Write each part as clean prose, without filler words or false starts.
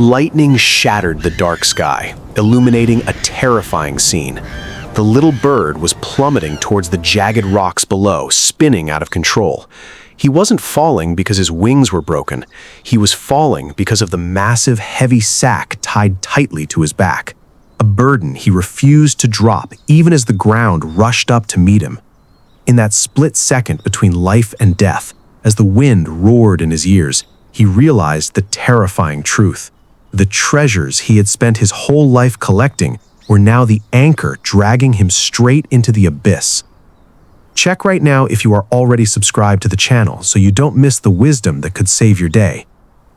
Lightning shattered the dark sky, illuminating a terrifying scene. The little bird was plummeting towards the jagged rocks below, spinning out of control. He wasn't falling because his wings were broken. He was falling because of the massive, heavy sack tied tightly to his back. A burden he refused to drop even as the ground rushed up to meet him. In that split second between life and death, as the wind roared in his ears, he realized the terrifying truth. The treasures he had spent his whole life collecting were now the anchor dragging him straight into the abyss. Check right now if you are already subscribed to the channel so you don't miss the wisdom that could save your day.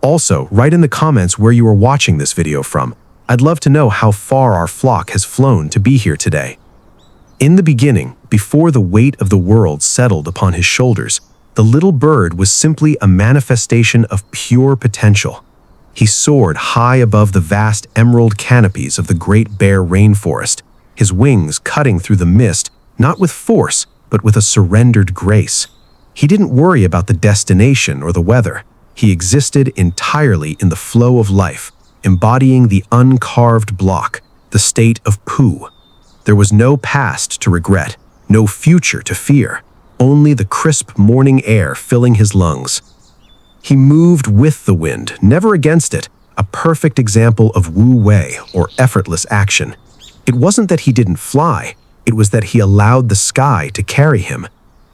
Also, write in the comments where you are watching this video from. I'd love to know how far our flock has flown to be here today. In the beginning, before the weight of the world settled upon his shoulders, the little bird was simply a manifestation of pure potential. He soared high above the vast emerald canopies of the Great Bear Rainforest, his wings cutting through the mist, not with force, but with a surrendered grace. He didn't worry about the destination or the weather. He existed entirely in the flow of life, embodying the uncarved block, the state of Pu. There was no past to regret, no future to fear, only the crisp morning air filling his lungs. He moved with the wind, never against it, a perfect example of Wu Wei, or effortless action. It wasn't that he didn't fly, it was that he allowed the sky to carry him.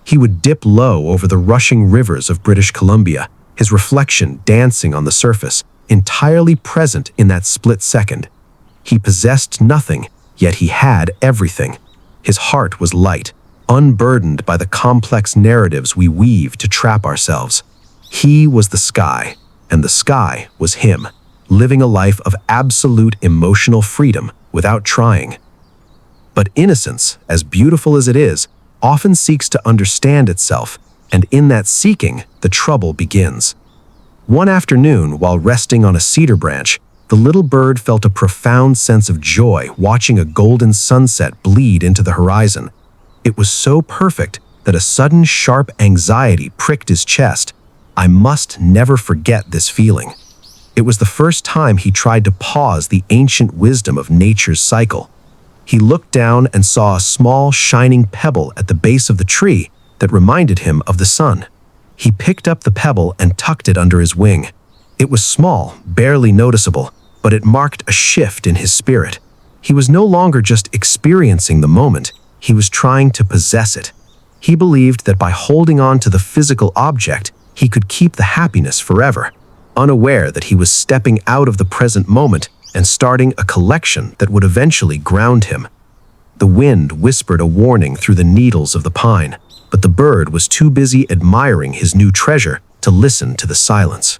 He would dip low over the rushing rivers of British Columbia, his reflection dancing on the surface, entirely present in that split second. He possessed nothing, yet he had everything. His heart was light, unburdened by the complex narratives we weave to trap ourselves. He was the sky, and the sky was him, living a life of absolute emotional freedom without trying. But innocence, as beautiful as it is, often seeks to understand itself, and in that seeking, the trouble begins. One afternoon, while resting on a cedar branch, the little bird felt a profound sense of joy watching a golden sunset bleed into the horizon. It was so perfect that a sudden sharp anxiety pricked his chest. I must never forget this feeling. It was the first time he tried to pause the ancient wisdom of nature's cycle. He looked down and saw a small, shining pebble at the base of the tree that reminded him of the sun. He picked up the pebble and tucked it under his wing. It was small, barely noticeable, but it marked a shift in his spirit. He was no longer just experiencing the moment, he was trying to possess it. He believed that by holding on to the physical object, he could keep the happiness forever, unaware that he was stepping out of the present moment and starting a collection that would eventually ground him. The wind whispered a warning through the needles of the pine, but the bird was too busy admiring his new treasure to listen to the silence.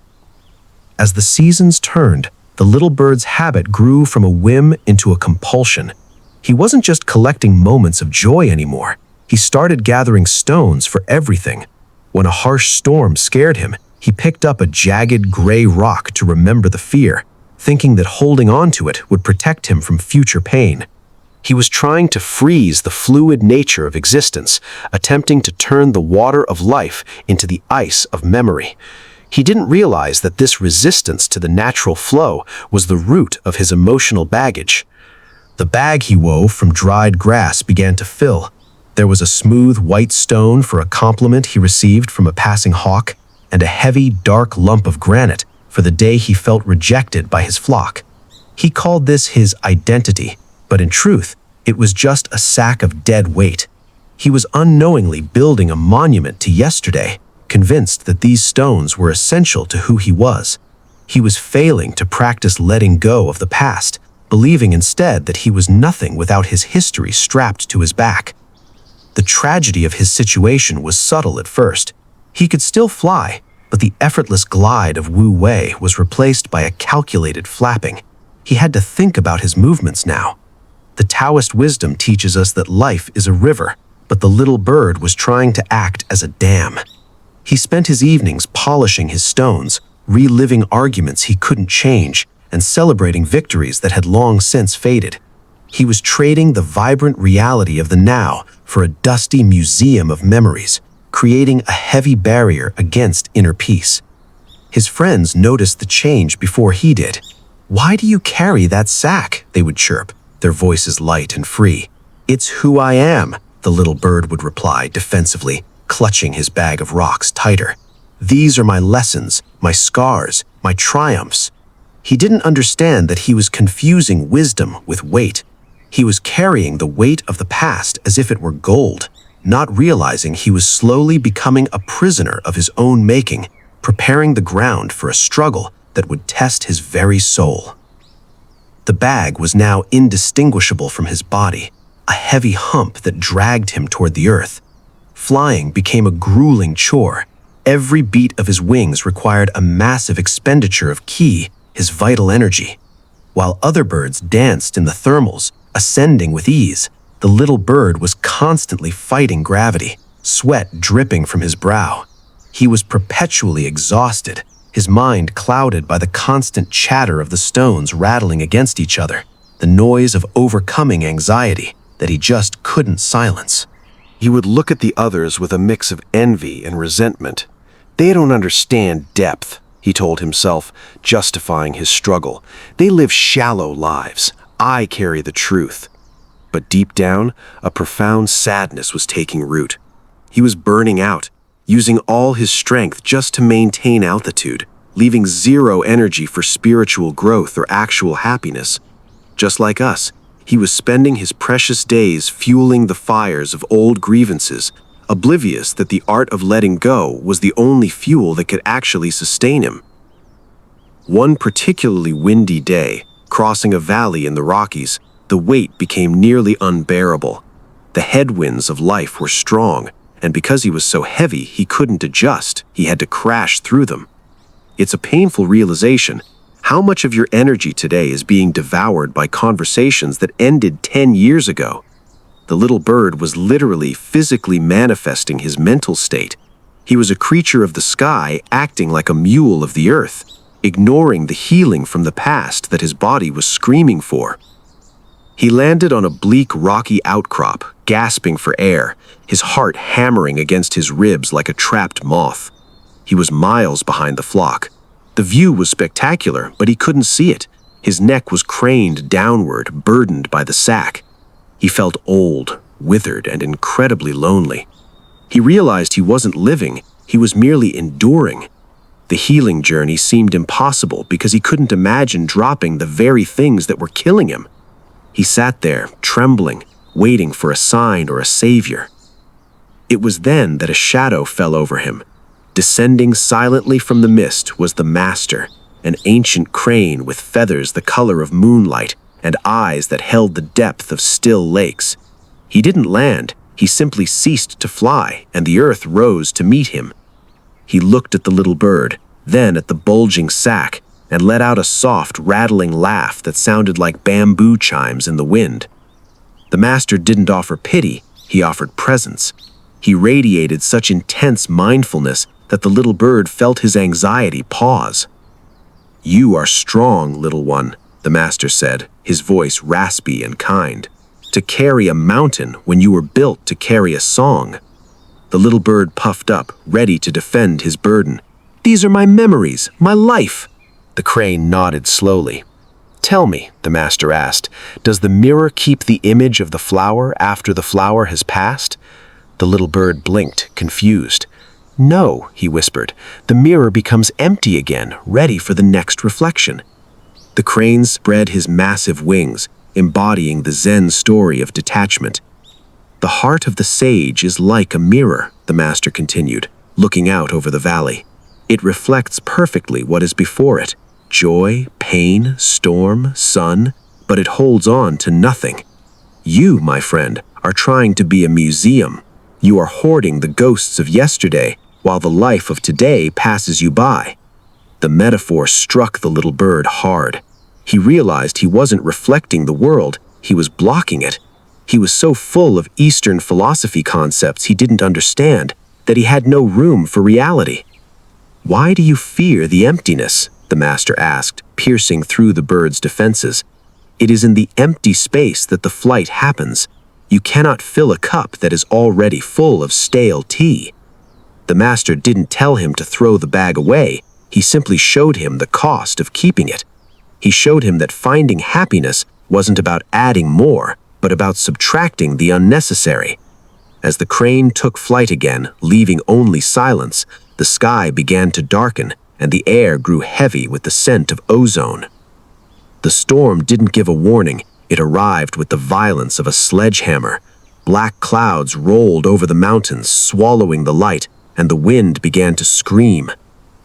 As the seasons turned, the little bird's habit grew from a whim into a compulsion. He wasn't just collecting moments of joy anymore. He started gathering stones for everything. When a harsh storm scared him, he picked up a jagged gray rock to remember the fear, thinking that holding on to it would protect him from future pain. He was trying to freeze the fluid nature of existence, attempting to turn the water of life into the ice of memory. He didn't realize that this resistance to the natural flow was the root of his emotional baggage. The bag he wove from dried grass began to fill. There was a smooth white stone for a compliment he received from a passing hawk, and a heavy, dark lump of granite for the day he felt rejected by his flock. He called this his identity, but in truth, it was just a sack of dead weight. He was unknowingly building a monument to yesterday, convinced that these stones were essential to who he was. He was failing to practice letting go of the past, believing instead that he was nothing without his history strapped to his back. The tragedy of his situation was subtle at first. He could still fly, but the effortless glide of Wu Wei was replaced by a calculated flapping. He had to think about his movements now. The Taoist wisdom teaches us that life is a river, but the little bird was trying to act as a dam. He spent his evenings polishing his stones, reliving arguments he couldn't change, and celebrating victories that had long since faded. He was trading the vibrant reality of the now for a dusty museum of memories, creating a heavy barrier against inner peace. His friends noticed the change before he did. "Why do you carry that sack?" they would chirp, their voices light and free. "It's who I am," the little bird would reply defensively, clutching his bag of rocks tighter. "These are my lessons, my scars, my triumphs." He didn't understand that he was confusing wisdom with weight. He was carrying the weight of the past as if it were gold, not realizing he was slowly becoming a prisoner of his own making, preparing the ground for a struggle that would test his very soul. The bag was now indistinguishable from his body, a heavy hump that dragged him toward the earth. Flying became a grueling chore. Every beat of his wings required a massive expenditure of ki, his vital energy. While other birds danced in the thermals, ascending with ease, the little bird was constantly fighting gravity, sweat dripping from his brow. He was perpetually exhausted, his mind clouded by the constant chatter of the stones rattling against each other, the noise of overcoming anxiety that he just couldn't silence. He would look at the others with a mix of envy and resentment. "They don't understand depth," he told himself, justifying his struggle. "They live shallow lives. I carry the truth." But deep down, a profound sadness was taking root. He was burning out, using all his strength just to maintain altitude, leaving zero energy for spiritual growth or actual happiness. Just like us, he was spending his precious days fueling the fires of old grievances, oblivious that the art of letting go was the only fuel that could actually sustain him. One particularly windy day, crossing a valley in the Rockies, the weight became nearly unbearable. The headwinds of life were strong, and because he was so heavy he couldn't adjust, he had to crash through them. It's a painful realization. How much of your energy today is being devoured by conversations that ended 10 years ago? The little bird was literally physically manifesting his mental state. He was a creature of the sky acting like a mule of the earth, ignoring the healing from the past that his body was screaming for. He landed on a bleak, rocky outcrop, gasping for air, his heart hammering against his ribs like a trapped moth. He was miles behind the flock. The view was spectacular, but he couldn't see it. His neck was craned downward, burdened by the sack. He felt old, withered, and incredibly lonely. He realized he wasn't living, he was merely enduring. The healing journey seemed impossible because he couldn't imagine dropping the very things that were killing him. He sat there, trembling, waiting for a sign or a savior. It was then that a shadow fell over him. Descending silently from the mist was the master, an ancient crane with feathers the color of moonlight and eyes that held the depth of still lakes. He didn't land, he simply ceased to fly, and the earth rose to meet him. He looked at the little bird, then at the bulging sack, and let out a soft, rattling laugh that sounded like bamboo chimes in the wind. The master didn't offer pity, he offered presence. He radiated such intense mindfulness that the little bird felt his anxiety pause. "You are strong, little one," the master said, his voice raspy and kind. "To carry a mountain when you were built to carry a song." The little bird puffed up, ready to defend his burden. "These are my memories, my life." The crane nodded slowly. "Tell me," the master asked, "does the mirror keep the image of the flower after the flower has passed?" The little bird blinked, confused. "No," he whispered, "the mirror becomes empty again, ready for the next reflection." The crane spread his massive wings, embodying the Zen story of detachment. "The heart of the sage is like a mirror," the master continued, looking out over the valley. "It reflects perfectly what is before it, joy, pain, storm, sun, but it holds on to nothing. You, my friend, are trying to be a museum. You are hoarding the ghosts of yesterday, while the life of today passes you by." The metaphor struck the little bird hard. He realized he wasn't reflecting the world, he was blocking it. He was so full of Eastern philosophy concepts he didn't understand that he had no room for reality. "Why do you fear the emptiness?" the master asked, piercing through the bird's defenses. "It is in the empty space that the flight happens. You cannot fill a cup that is already full of stale tea." The master didn't tell him to throw the bag away, he simply showed him the cost of keeping it. He showed him that finding happiness wasn't about adding more, but about subtracting the unnecessary. As the crane took flight again, leaving only silence, the sky began to darken and the air grew heavy with the scent of ozone. The storm didn't give a warning. It arrived with the violence of a sledgehammer. Black clouds rolled over the mountains, swallowing the light, and the wind began to scream.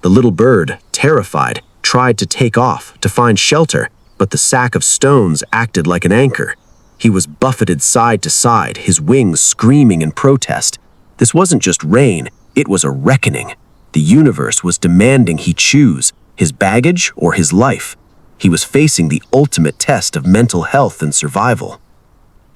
The little bird, terrified, tried to take off to find shelter, but the sack of stones acted like an anchor. He was buffeted side to side, his wings screaming in protest. This wasn't just rain, it was a reckoning. The universe was demanding he choose his baggage or his life. He was facing the ultimate test of mental health and survival.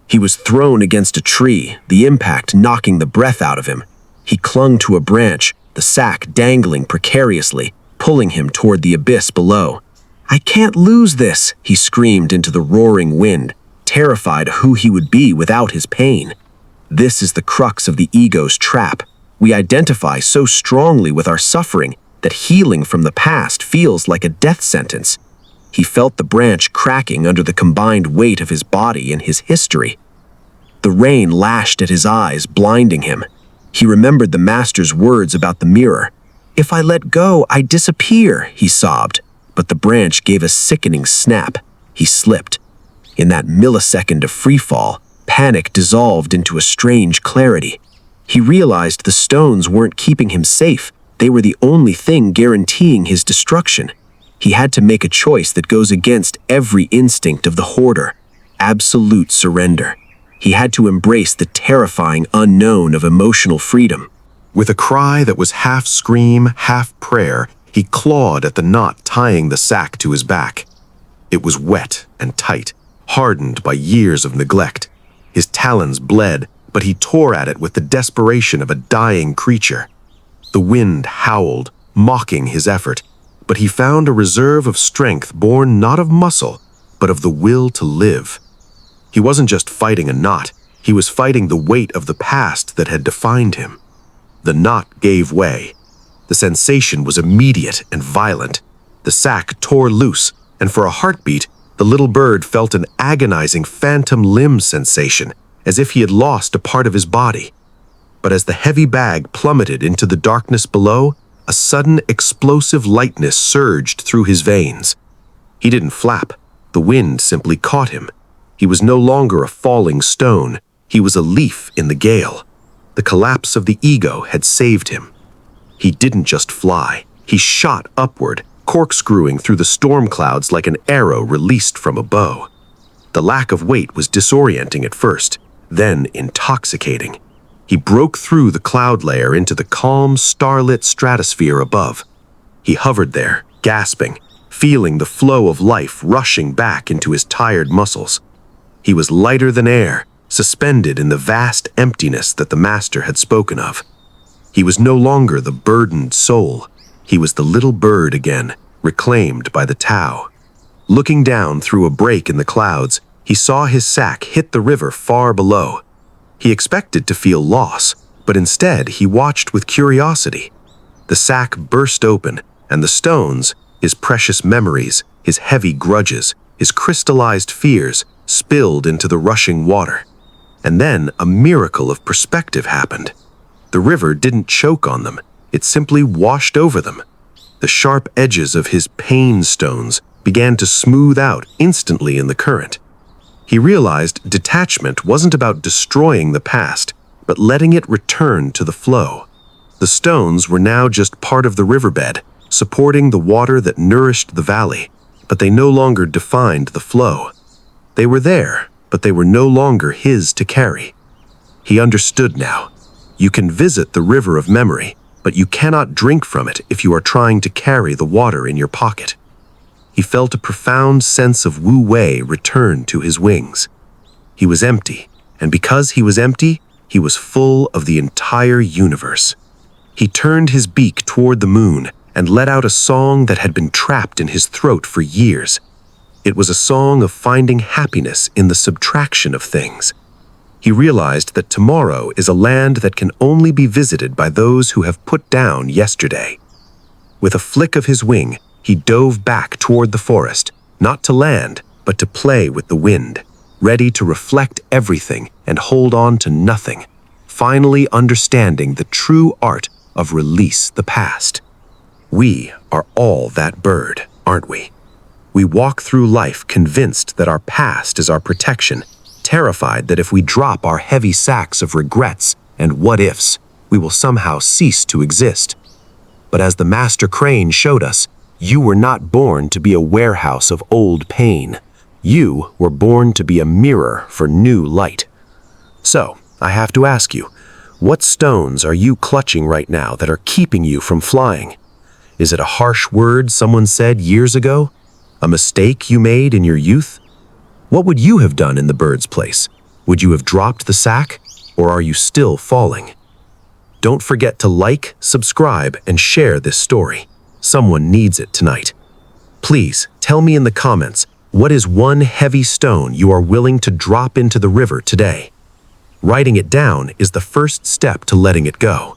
He was thrown against a tree, the impact knocking the breath out of him. He clung to a branch, the sack dangling precariously, pulling him toward the abyss below. "I can't lose this," he screamed into the roaring wind, terrified of who he would be without his pain. This is the crux of the ego's trap. We identify so strongly with our suffering that healing from the past feels like a death sentence. He felt the branch cracking under the combined weight of his body and his history. The rain lashed at his eyes, blinding him. He remembered the master's words about the mirror. "If I let go, I disappear," he sobbed. But the branch gave a sickening snap. He slipped. In that millisecond of freefall, panic dissolved into a strange clarity. He realized the stones weren't keeping him safe. They were the only thing guaranteeing his destruction. He had to make a choice that goes against every instinct of the hoarder: absolute surrender. He had to embrace the terrifying unknown of emotional freedom. With a cry that was half scream, half prayer, he clawed at the knot tying the sack to his back. It was wet and tight, hardened by years of neglect. His talons bled, but he tore at it with the desperation of a dying creature. The wind howled, mocking his effort, but he found a reserve of strength born not of muscle, but of the will to live. He wasn't just fighting a knot, he was fighting the weight of the past that had defined him. The knot gave way. The sensation was immediate and violent. The sack tore loose, and for a heartbeat, the little bird felt an agonizing phantom limb sensation, as if he had lost a part of his body. But as the heavy bag plummeted into the darkness below, a sudden explosive lightness surged through his veins. He didn't flap. The wind simply caught him. He was no longer a falling stone. He was a leaf in the gale. The collapse of the ego had saved him. He didn't just fly. He shot upward, corkscrewing through the storm clouds like an arrow released from a bow. The lack of weight was disorienting at first, then intoxicating. He broke through the cloud layer into the calm, starlit stratosphere above. He hovered there, gasping, feeling the flow of life rushing back into his tired muscles. He was lighter than air, suspended in the vast emptiness that the master had spoken of. He was no longer the burdened soul. He was the little bird again, reclaimed by the Tao. Looking down through a break in the clouds, he saw his sack hit the river far below. He expected to feel loss, but instead he watched with curiosity. The sack burst open, and the stones, his precious memories, his heavy grudges, his crystallized fears, spilled into the rushing water. And then a miracle of perspective happened. The river didn't choke on them, it simply washed over them. The sharp edges of his pain stones began to smooth out instantly in the current. He realized detachment wasn't about destroying the past, but letting it return to the flow. The stones were now just part of the riverbed, supporting the water that nourished the valley, but they no longer defined the flow. They were there, but they were no longer his to carry. He understood now. You can visit the river of memory, but you cannot drink from it if you are trying to carry the water in your pocket. He felt a profound sense of Wu Wei return to his wings. He was empty, and because he was empty, he was full of the entire universe. He turned his beak toward the moon and let out a song that had been trapped in his throat for years. It was a song of finding happiness in the subtraction of things. He realized that tomorrow is a land that can only be visited by those who have put down yesterday. With a flick of his wing, he dove back toward the forest, not to land, but to play with the wind, ready to reflect everything and hold on to nothing, finally understanding the true art of release the past. We are all that bird, aren't we? We walk through life convinced that our past is our protection, terrified that if we drop our heavy sacks of regrets and what-ifs, we will somehow cease to exist. But as the master crane showed us, you were not born to be a warehouse of old pain. You were born to be a mirror for new light. So, I have to ask you, what stones are you clutching right now that are keeping you from flying? Is it a harsh word someone said years ago? A mistake you made in your youth? What would you have done in the bird's place? Would you have dropped the sack, or are you still falling? Don't forget to like, subscribe, and share this story. Someone needs it tonight. Please tell me in the comments, what is one heavy stone you are willing to drop into the river today? Writing it down is the first step to letting it go.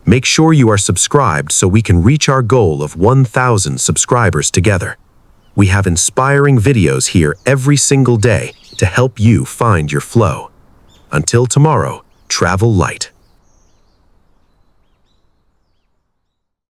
Make sure you are subscribed so we can reach our goal of 1,000 subscribers together. We have inspiring videos here every single day to help you find your flow. Until tomorrow, travel light.